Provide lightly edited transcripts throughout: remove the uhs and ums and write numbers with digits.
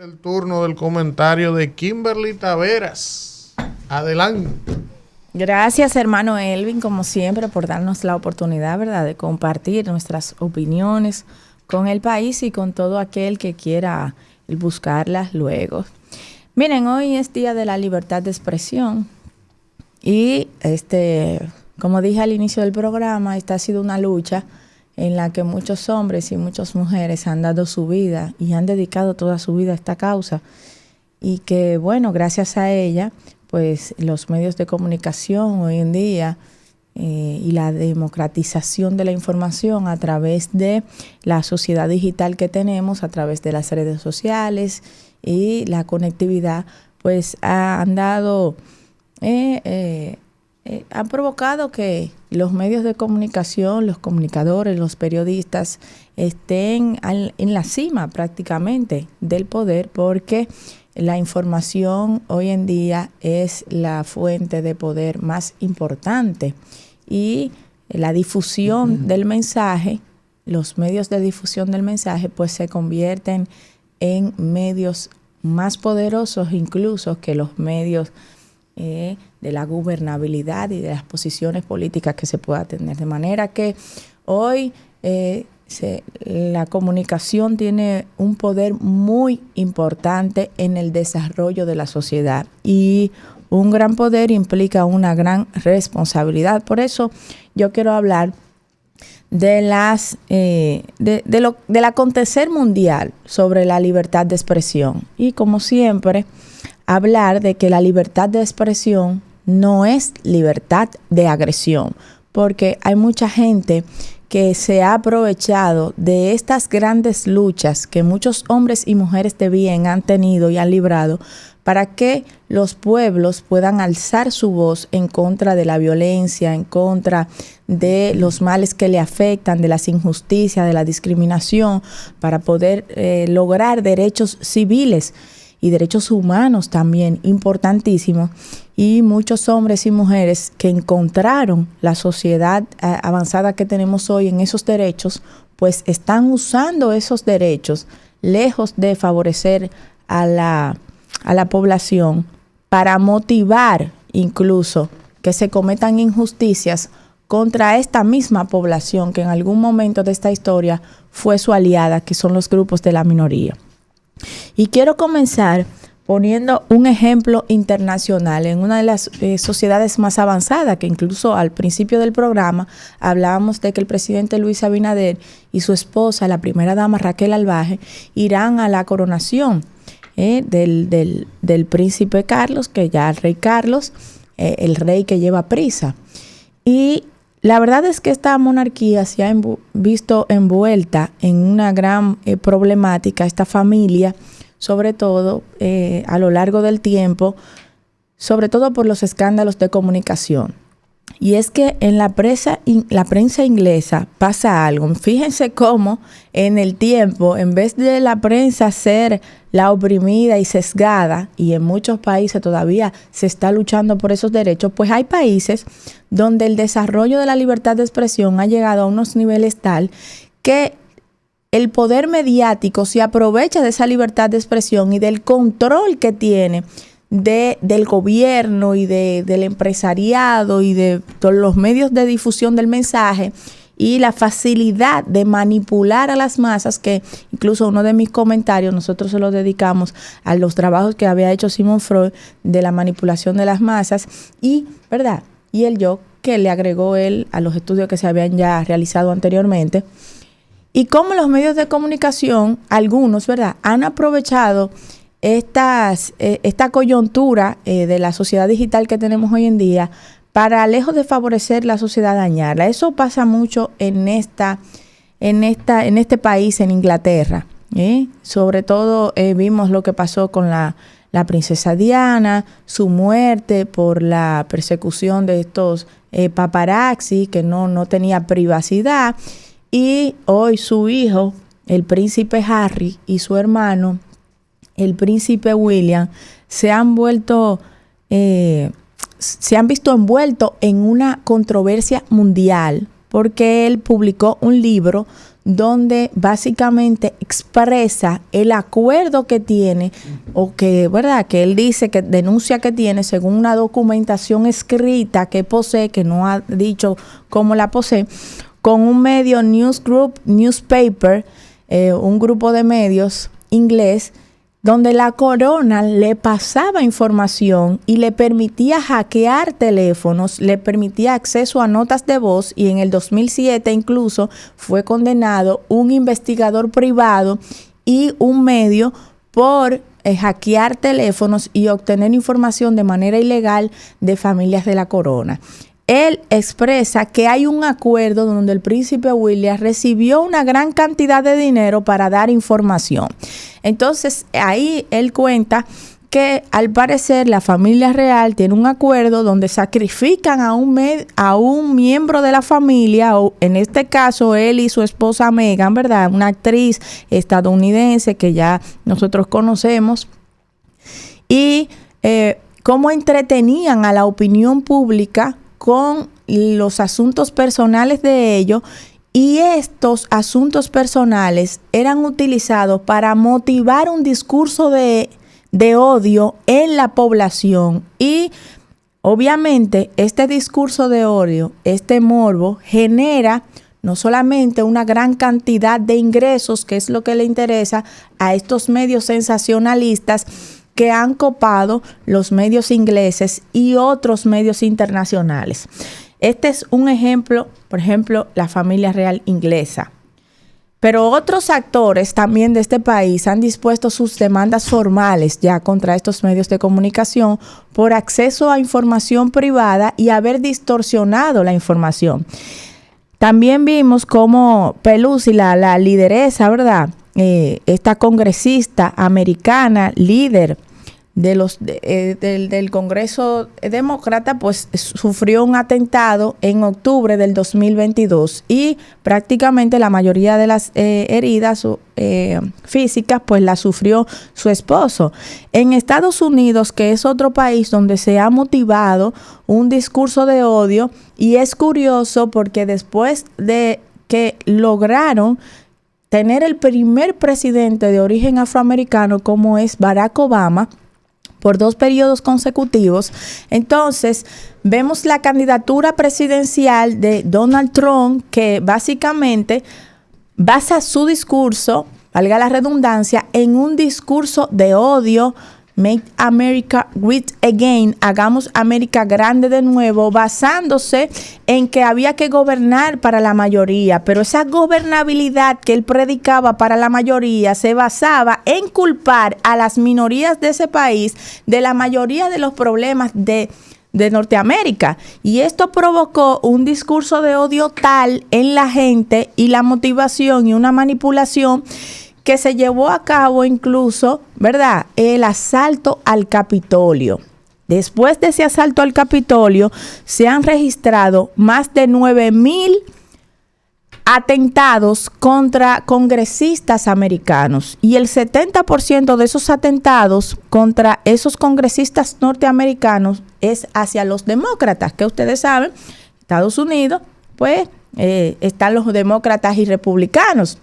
El turno del comentario de Kimberly Taveras. Adelante. Gracias, hermano Elvin, como siempre, por darnos la oportunidad, ¿verdad?, de compartir nuestras opiniones con el país y con todo aquel que quiera buscarlas luego. Miren, hoy es Día de la Libertad de Expresión y como dije al inicio del programa, esta ha sido una lucha en la que muchos hombres y muchas mujeres han dado su vida y han dedicado toda su vida a esta causa, y que, bueno, gracias a ella, pues los medios de comunicación hoy en día y la democratización de la información a través de la sociedad digital que tenemos, a través de las redes sociales y la conectividad, pues han dado... han provocado que los medios de comunicación, los comunicadores, los periodistas estén en la cima prácticamente del poder, porque la información hoy en día es la fuente de poder más importante, y la difusión del mensaje, los medios de difusión del mensaje, pues se convierten en medios más poderosos incluso que los medios de la gobernabilidad y de las posiciones políticas que se pueda tener. De manera que hoy la comunicación tiene un poder muy importante en el desarrollo de la sociedad, y un gran poder implica una gran responsabilidad. Por eso yo quiero hablar del acontecer mundial sobre la libertad de expresión, y como siempre hablar de que la libertad de expresión no es libertad de agresión, porque hay mucha gente que se ha aprovechado de estas grandes luchas que muchos hombres y mujeres de bien han tenido y han librado, para que los pueblos puedan alzar su voz en contra de la violencia, en contra de los males que le afectan, de las injusticias, de la discriminación, para poder lograr derechos civiles y derechos humanos también importantísimos. Y muchos hombres y mujeres que encontraron la sociedad avanzada que tenemos hoy en esos derechos, pues están usando esos derechos, lejos de favorecer a la población, para motivar incluso que se cometan injusticias contra esta misma población que en algún momento de esta historia fue su aliada, que son los grupos de la minoría. Y quiero comenzar poniendo un ejemplo internacional en una de las sociedades más avanzadas, que incluso al principio del programa hablábamos de que el presidente Luis Abinader y su esposa, la primera dama Raquel Albaje, irán a la coronación del príncipe Carlos, que ya el rey Carlos, el rey que lleva prisa. Y la verdad es que esta monarquía se ha visto envuelta en una gran problemática, esta familia, sobre todo a lo largo del tiempo, sobre todo por los escándalos de comunicación. Y es que en la prensa inglesa pasa algo. Fíjense cómo en el tiempo, en vez de la prensa ser la oprimida y sesgada, y en muchos países todavía se está luchando por esos derechos, pues hay países donde el desarrollo de la libertad de expresión ha llegado a unos niveles tal que el poder mediático se aprovecha de esa libertad de expresión y del control que tiene del gobierno y del empresariado y de todos los medios de difusión del mensaje, y la facilidad de manipular a las masas, que incluso uno de mis comentarios nosotros se lo dedicamos a los trabajos que había hecho Sigmund Freud de la manipulación de las masas, y ¿verdad? Y el yo que le agregó él a los estudios que se habían ya realizado anteriormente, y cómo los medios de comunicación, algunos, ¿verdad?, han aprovechado esta coyuntura de la sociedad digital que tenemos hoy en día para, lejos de favorecer la sociedad, dañarla. Eso pasa mucho en este país, en Inglaterra. Sobre todo vimos lo que pasó con la princesa Diana, su muerte por la persecución de estos paparazzi que no tenía privacidad, y hoy su hijo, el príncipe Harry, y su hermano, el príncipe William, se han visto envueltos en una controversia mundial porque él publicó un libro donde básicamente expresa el acuerdo que tiene o que, ¿verdad?, que él dice que denuncia que tiene según una documentación escrita que posee, que no ha dicho cómo la posee, con un medio newspaper, un grupo de medios inglés, donde la corona le pasaba información y le permitía hackear teléfonos, le permitía acceso a notas de voz, y en el 2007 incluso fue condenado un investigador privado y un medio por hackear teléfonos y obtener información de manera ilegal de familias de la corona. Él expresa que hay un acuerdo donde el príncipe William recibió una gran cantidad de dinero para dar información. Entonces, ahí él cuenta que al parecer la familia real tiene un acuerdo donde sacrifican a un miembro de la familia, o en este caso él y su esposa Meghan, ¿verdad?, una actriz estadounidense que ya nosotros conocemos, y cómo entretenían a la opinión pública con los asuntos personales de ellos, y estos asuntos personales eran utilizados para motivar un discurso de odio en la población. Y obviamente este discurso de odio, este morbo, genera no solamente una gran cantidad de ingresos, que es lo que le interesa a estos medios sensacionalistas que han copado los medios ingleses y otros medios internacionales. Este es un ejemplo, por ejemplo, la familia real inglesa. Pero otros actores también de este país han dispuesto sus demandas formales ya contra estos medios de comunicación por acceso a información privada y haber distorsionado la información. También vimos cómo Pelosi, la lideresa, ¿verdad?, esta congresista americana, líder del Congreso Demócrata, pues sufrió un atentado en octubre del 2022 y prácticamente la mayoría de las heridas físicas pues las sufrió su esposo. En Estados Unidos, que es otro país donde se ha motivado un discurso de odio, y es curioso porque después de que lograron tener el primer presidente de origen afroamericano como es Barack Obama, por 2 periodos consecutivos, entonces vemos la candidatura presidencial de Donald Trump, que básicamente basa su discurso, valga la redundancia, en un discurso de odio. Make America Great Again, hagamos América grande de nuevo, basándose en que había que gobernar para la mayoría, pero esa gobernabilidad que él predicaba para la mayoría se basaba en culpar a las minorías de ese país de la mayoría de los problemas de Norteamérica, y esto provocó un discurso de odio tal en la gente y la motivación y una manipulación que se llevó a cabo incluso, ¿verdad?, el asalto al Capitolio. Después de ese asalto al Capitolio, se han registrado más de 9,000 atentados contra congresistas americanos, y el 70% de esos atentados contra esos congresistas norteamericanos es hacia los demócratas, que ustedes saben, Estados Unidos, pues están los demócratas y republicanos.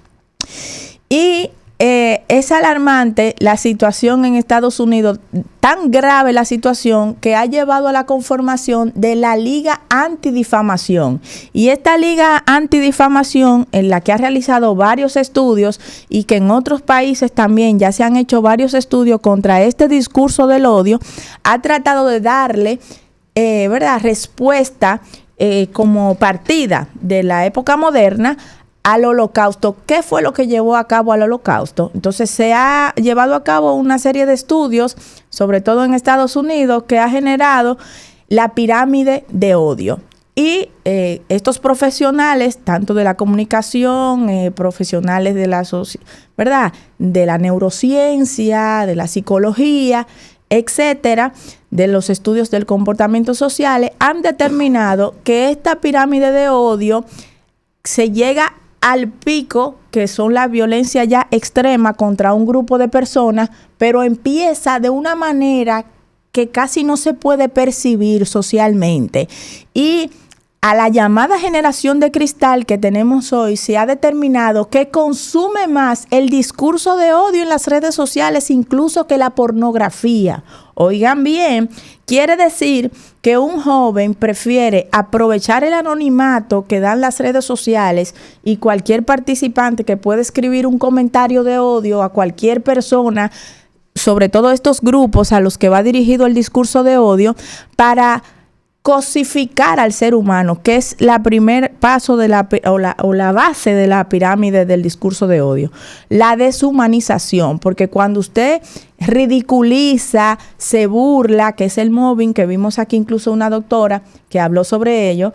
Y es alarmante la situación en Estados Unidos, tan grave la situación que ha llevado a la conformación de la Liga Antidifamación. Y esta Liga Antidifamación, en la que ha realizado varios estudios y que en otros países también ya se han hecho varios estudios contra este discurso del odio, ha tratado de darle ¿verdad?, respuesta como partida de la época moderna al Holocausto. ¿Qué fue lo que llevó a cabo al Holocausto? Entonces se ha llevado a cabo una serie de estudios, sobre todo en Estados Unidos, que ha generado la pirámide de odio. Y estos profesionales, tanto de la comunicación, profesionales de la ¿verdad?, de la neurociencia, de la psicología, etcétera, de los estudios del comportamiento social, han determinado que esta pirámide de odio se llega al pico, que son la violencia ya extrema contra un grupo de personas, pero empieza de una manera que casi no se puede percibir socialmente. Y a la llamada generación de cristal que tenemos hoy, se ha determinado que consume más el discurso de odio en las redes sociales incluso que la pornografía. Oigan bien, quiere decir que un joven prefiere aprovechar el anonimato que dan las redes sociales y cualquier participante que puede escribir un comentario de odio a cualquier persona, sobre todo estos grupos a los que va dirigido el discurso de odio, para cosificar al ser humano, que es la primer paso de la base de la pirámide del discurso de odio, la deshumanización, porque cuando usted ridiculiza, se burla, que es el mobbing, que vimos aquí incluso una doctora que habló sobre ello,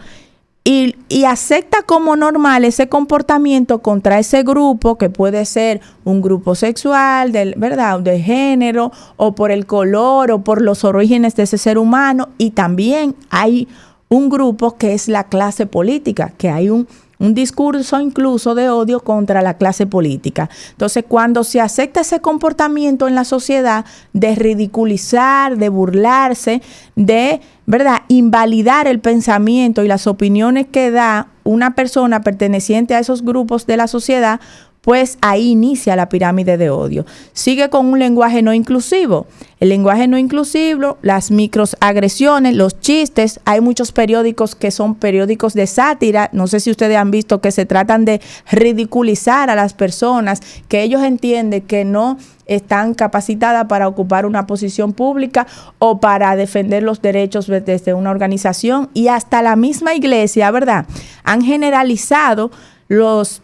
y acepta como normal ese comportamiento contra ese grupo, que puede ser un grupo sexual, ¿verdad?, de género, o por el color, o por los orígenes de ese ser humano. Y también hay un grupo que es la clase política, que hay un discurso incluso de odio contra la clase política. Entonces, cuando se acepta ese comportamiento en la sociedad de ridiculizar, de burlarse, de, ¿verdad?, invalidar el pensamiento y las opiniones que da una persona perteneciente a esos grupos de la sociedad, pues ahí inicia la pirámide de odio. Sigue con un lenguaje no inclusivo. El lenguaje no inclusivo, las microagresiones, los chistes. Hay muchos periódicos que son periódicos de sátira. No sé si ustedes han visto que se tratan de ridiculizar a las personas, que ellos entienden que no están capacitadas para ocupar una posición pública o para defender los derechos desde una organización. Y hasta la misma iglesia, ¿verdad?, han generalizado los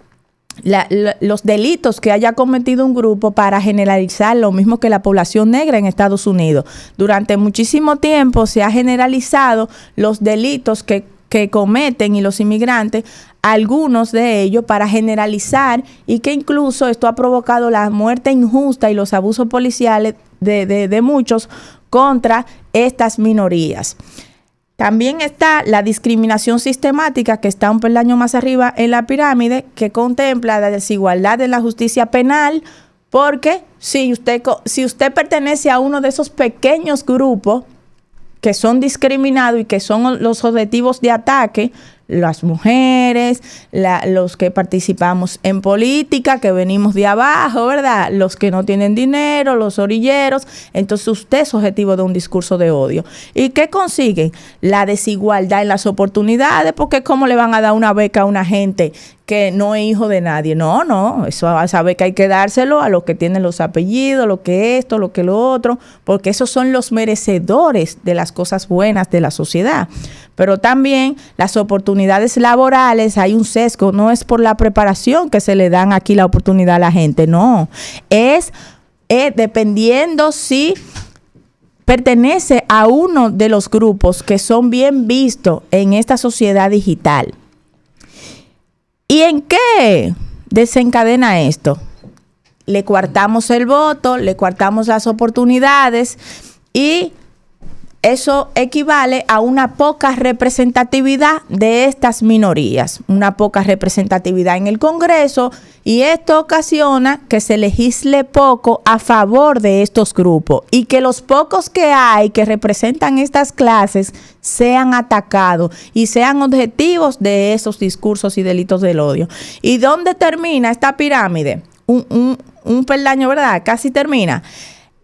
delitos que haya cometido un grupo para generalizar lo mismo que la población negra en Estados Unidos. Durante muchísimo tiempo se ha generalizado los delitos que cometen y los inmigrantes, algunos de ellos, para generalizar, y que incluso esto ha provocado la muerte injusta y los abusos policiales de muchos contra estas minorías. También está la discriminación sistemática, que está un peldaño más arriba en la pirámide, que contempla la desigualdad en la justicia penal, porque si usted pertenece a uno de esos pequeños grupos que son discriminados y que son los objetivos de ataque, las mujeres, los que participamos en política, que venimos de abajo, ¿verdad?, los que no tienen dinero, los orilleros, entonces usted es objetivo de un discurso de odio. ¿Y qué consiguen? La desigualdad en las oportunidades, porque ¿cómo le van a dar una beca a una gente que no es hijo de nadie? No, esa beca hay que dárselo a los que tienen los apellidos, lo que esto, lo que lo otro, porque esos son los merecedores de las cosas buenas de la sociedad. Pero también las oportunidades laborales, hay un sesgo, no es por la preparación que se le dan aquí la oportunidad a la gente, no, es dependiendo si pertenece a uno de los grupos que son bien vistos en esta sociedad digital. ¿Y en qué desencadena esto? Le coartamos el voto, le coartamos las oportunidades, y eso equivale a una poca representatividad de estas minorías, una poca representatividad en el Congreso, y esto ocasiona que se legisle poco a favor de estos grupos y que los pocos que hay que representan estas clases sean atacados y sean objetivos de esos discursos y delitos del odio. ¿Y dónde termina esta pirámide? Un peldaño, ¿verdad? Casi termina.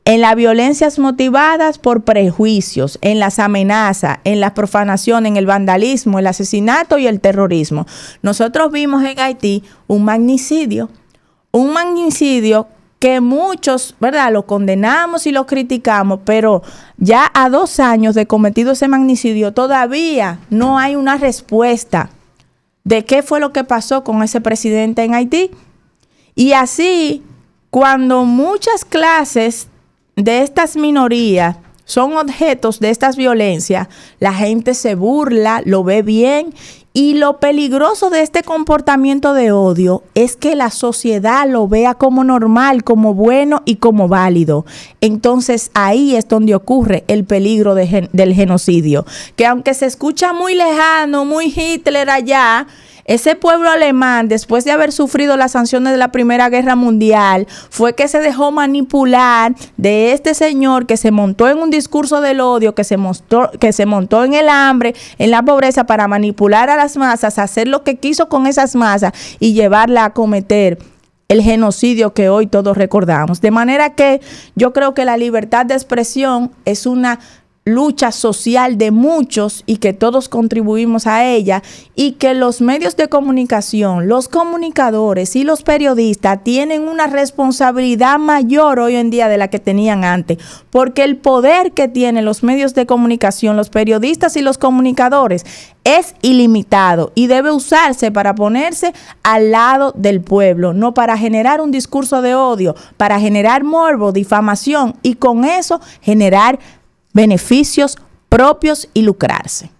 En las violencias motivadas por prejuicios, en las amenazas, en la profanación, en el vandalismo, el asesinato y el terrorismo. Nosotros vimos en Haití un magnicidio que muchos, ¿verdad?, lo condenamos y lo criticamos, pero ya a 2 años de cometido ese magnicidio todavía no hay una respuesta de qué fue lo que pasó con ese presidente en Haití. Y así, cuando muchas clases de estas minorías son objetos de estas violencias, la gente se burla, lo ve bien, y lo peligroso de este comportamiento de odio es que la sociedad lo vea como normal, como bueno y como válido. Entonces ahí es donde ocurre el peligro del genocidio, que aunque se escucha muy lejano, muy Hitler allá, Ese pueblo alemán, después de haber sufrido las sanciones de la Primera Guerra Mundial, fue que se dejó manipular de este señor que se montó en un discurso del odio, que se montó en el hambre, en la pobreza, para manipular a las masas, hacer lo que quiso con esas masas y llevarla a cometer el genocidio que hoy todos recordamos. De manera que yo creo que la libertad de expresión es una lucha social de muchos y que todos contribuimos a ella, y que los medios de comunicación, los comunicadores y los periodistas tienen una responsabilidad mayor hoy en día de la que tenían antes, porque el poder que tienen los medios de comunicación, los periodistas y los comunicadores es ilimitado y debe usarse para ponerse al lado del pueblo, no para generar un discurso de odio, para generar morbo, difamación y con eso generar beneficios propios y lucrarse.